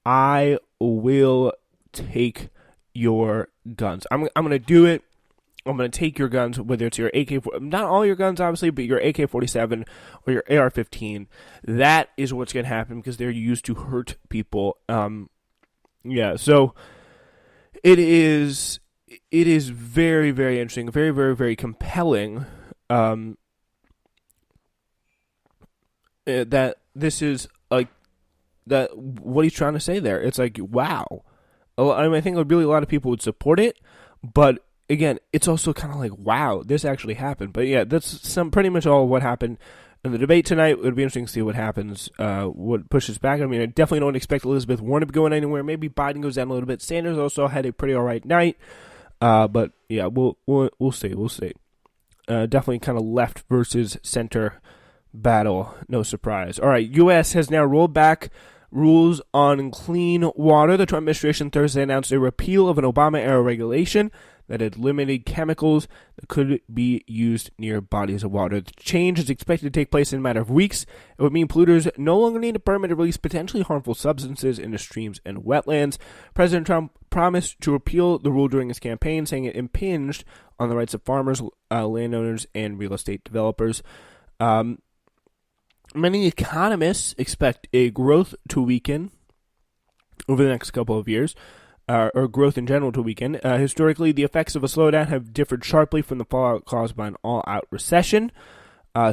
I will take your guns. I'm going to do it. I'm going to take your guns, whether it's your AK, not all your guns, obviously, but your AK-47 or your AR-15. That is what's going to happen because they're used to hurt people. Yeah, so it is very, very interesting, very, very, very compelling that this is like that what he's trying to say there. It's like, wow. I mean, I think really a lot of people would support it, but again, it's also kind of like, wow, this actually happened. But yeah, that's pretty much all what happened in the debate tonight. It would be interesting to see what happens, what pushes back. I mean, I definitely don't expect Elizabeth Warren to be going anywhere. Maybe Biden goes down a little bit. Sanders also had a pretty all right night, but yeah, we'll see. We'll see. Definitely kind of left versus center battle. No surprise. All right, U.S. has now rolled back rules on clean water. The Trump administration Thursday announced a repeal of an Obama-era regulation that had limited chemicals that could be used near bodies of water. The change is expected to take place in a matter of weeks. It would mean polluters no longer need a permit to release potentially harmful substances into streams and wetlands. President Trump promised to repeal the rule during his campaign, saying it impinged on the rights of farmers, landowners, and real estate developers. Many economists expect a growth to weaken over the next couple of years, or growth in general to weaken. Historically, the effects of a slowdown have differed sharply from the fallout caused by an all-out recession.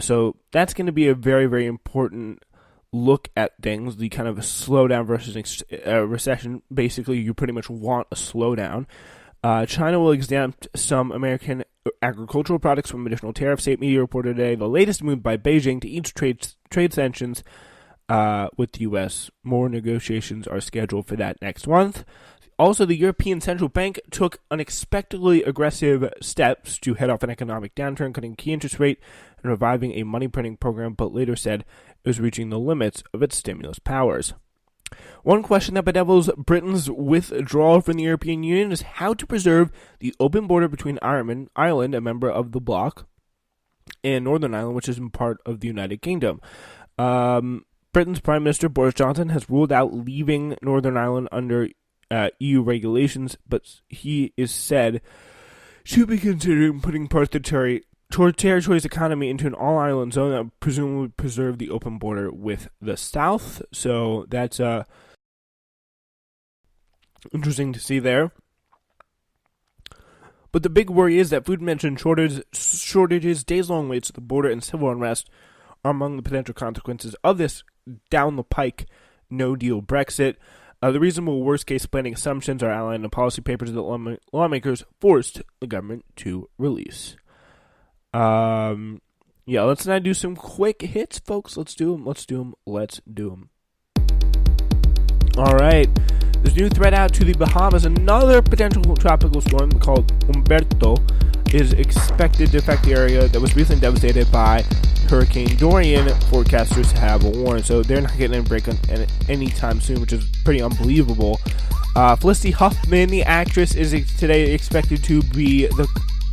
So that's going to be a very, very important look at things, the kind of a slowdown versus recession. Basically, you pretty much want a slowdown. China will exempt some American agricultural products from additional tariffs. State media reported today the latest move by Beijing to ease trade sanctions with the U.S. More negotiations are scheduled for that next month. Also, the European Central Bank took unexpectedly aggressive steps to head off an economic downturn, cutting key interest rate and reviving a money printing program, but later said it was reaching the limits of its stimulus powers. One question that bedevils Britain's withdrawal from the European Union is how to preserve the open border between Ireland, a member of the bloc, and Northern Ireland, which is part of the United Kingdom. Britain's Prime Minister Boris Johnson has ruled out leaving Northern Ireland under EU regulations, but he is said to be considering putting parts of the territory's economy into an all-island zone that would presumably preserve the open border with the South. So that's interesting to see there. But the big worry is that food mentioned shortages, days-long waits at the border, and civil unrest are among the potential consequences of this down-the-pike no-deal Brexit. The reasonable worst-case planning assumptions are outlined in policy papers that lawmakers forced the government to release. Yeah, let's now do some quick hits, folks. Let's do them. All right. There's a new threat out to the Bahamas. Another potential tropical storm called Humberto is expected to affect the area that was recently devastated by Hurricane Dorian. Forecasters have warned, so they're not getting a break on anytime soon, which is pretty unbelievable. Felicity Huffman, the actress, is today expected to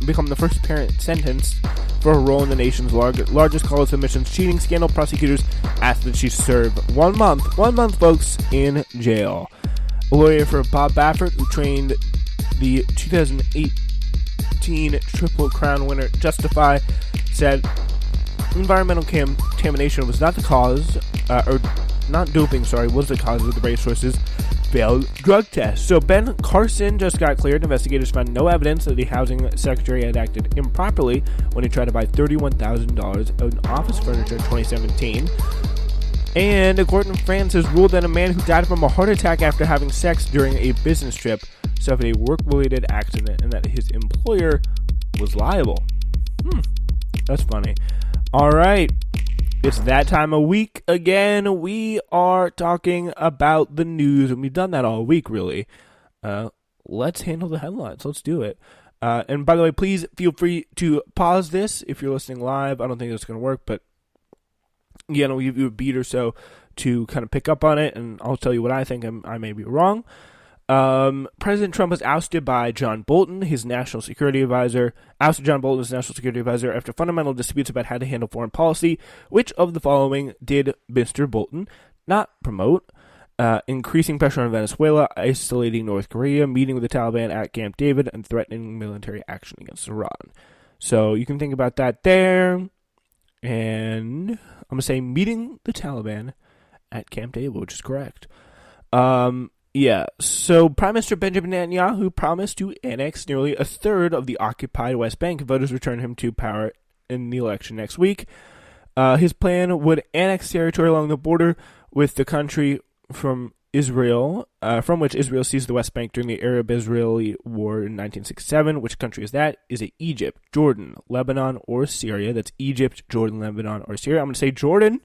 become the first parent sentenced for her role in the nation's largest college admissions cheating scandal. Prosecutors asked that she serve 1 month, folks, in jail. A lawyer for Bob Baffert, who trained the 2018 Triple Crown winner Justify, said environmental contamination was not the cause, or not doping, was the cause of the racehorse's failed drug test. So Ben Carson just got cleared. Investigators found no evidence that the housing secretary had acted improperly when he tried to buy $31,000 in office furniture in 2017. And a court in France has ruled that a man who died from a heart attack after having sex during a business trip suffered a work-related accident and that his employer was liable. That's funny. All right. It's that time of week again. We are talking about the news, and we've done that all week, really. Let's handle the headlines. Let's do it. And by the way, please feel free to pause this if you're listening live. I don't think it's going to work, but we'll give you a beat or so to kind of pick up on it, and I'll tell you what I think. I may be wrong. President Trump was ousted by John Bolton, his national security advisor. Ousted John Bolton, his national security advisor, after fundamental disputes about how to handle foreign policy. Which of the following did Mr. Bolton not promote? increasing pressure on Venezuela, isolating North Korea, meeting with the Taliban at Camp David, and threatening military action against Iran. So you can think about that there. And I'm going to say meeting the Taliban at Camp David, which is correct. So Prime Minister Benjamin Netanyahu promised to annex nearly a third of the occupied West Bank if voters return him to power in the election next week. His plan would annex territory along the border with the country from Israel, from which Israel seized the West Bank during the Arab-Israeli War in 1967. Which country is that? Is it Egypt, Jordan, Lebanon, or Syria? That's Egypt, Jordan, Lebanon, or Syria. I'm going to say Jordan,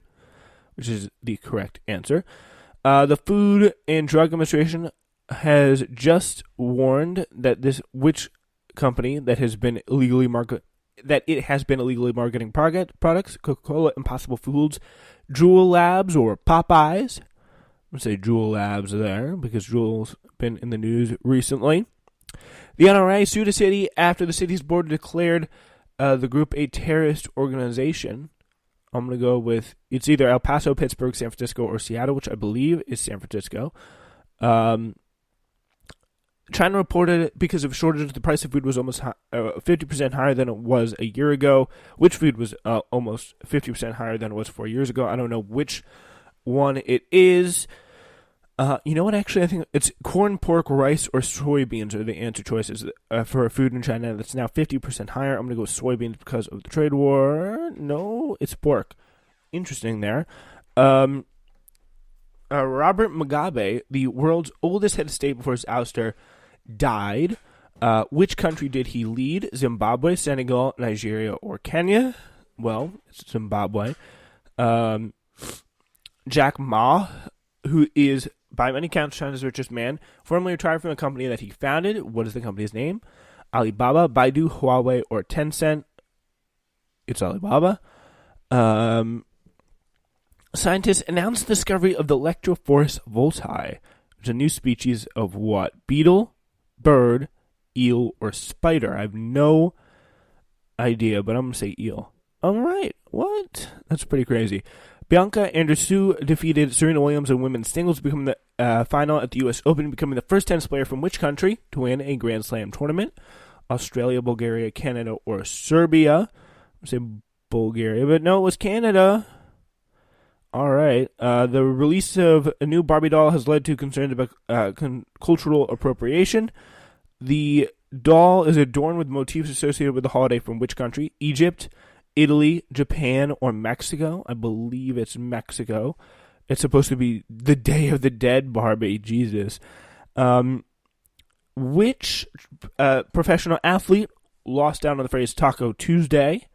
which is the correct answer. The Food and Drug Administration has just warned that which company that has been illegally marketing products, Coca-Cola, Impossible Foods, Jewel Labs, or Popeyes. I'm going to say Jewel Labs there because Jewel's been in the news recently. The NRA sued a city after the city's board declared the group a terrorist organization. I'm going to go with, it's either El Paso, Pittsburgh, San Francisco, or Seattle, which I believe is San Francisco. China reported because of shortages, the price of food was almost 50% higher than it was a year ago. Which food was almost 50% higher than it was 4 years ago? I don't know which one it is. You know what? Actually, I think it's corn, pork, rice, or soybeans are the answer choices for food in China. That's now 50% higher. I'm going to go with soybeans because of the trade war. No, it's pork. Interesting there. Robert Mugabe, the world's oldest head of state before his ouster, died. Which country did he lead? Zimbabwe, Senegal, Nigeria, or Kenya? Well, it's Zimbabwe. Jack Ma, who is by many counts China's richest man, formerly retired from the company that he founded. What is the company's name? Alibaba, Baidu, Huawei, or Tencent? It's Alibaba. Scientists announced the discovery of the Electrophorus volti, which is a new species of what? Beetle, bird, eel, or spider? I have no idea, but I'm going to say eel. All right. What? That's pretty crazy. Bianca Andreescu defeated Serena Williams in women's singles, becoming the final at the U.S. Open, becoming the first tennis player from which country to win a Grand Slam tournament? Australia, Bulgaria, Canada, or Serbia? I'm going to say Bulgaria, but no, it was Canada. All right. The release of a new Barbie doll has led to concerns about cultural appropriation. The doll is adorned with motifs associated with the holiday from which country? Egypt, Italy, Japan, or Mexico? I believe it's Mexico. It's supposed to be the Day of the Dead Barbie. Jesus. Which professional athlete lost out on the phrase Taco Tuesday?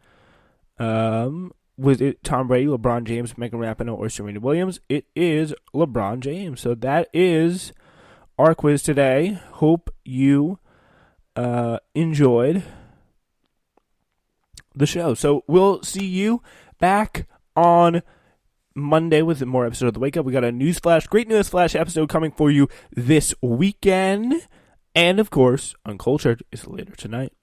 Was it Tom Brady, LeBron James, Megan Rapinoe, or Serena Williams? It is LeBron James. So that is our quiz today. Hope you enjoyed the show. So we'll see you back on Monday with more episode of The Wake Up. We got a great news flash episode coming for you this weekend. And, of course, Uncultured is later tonight.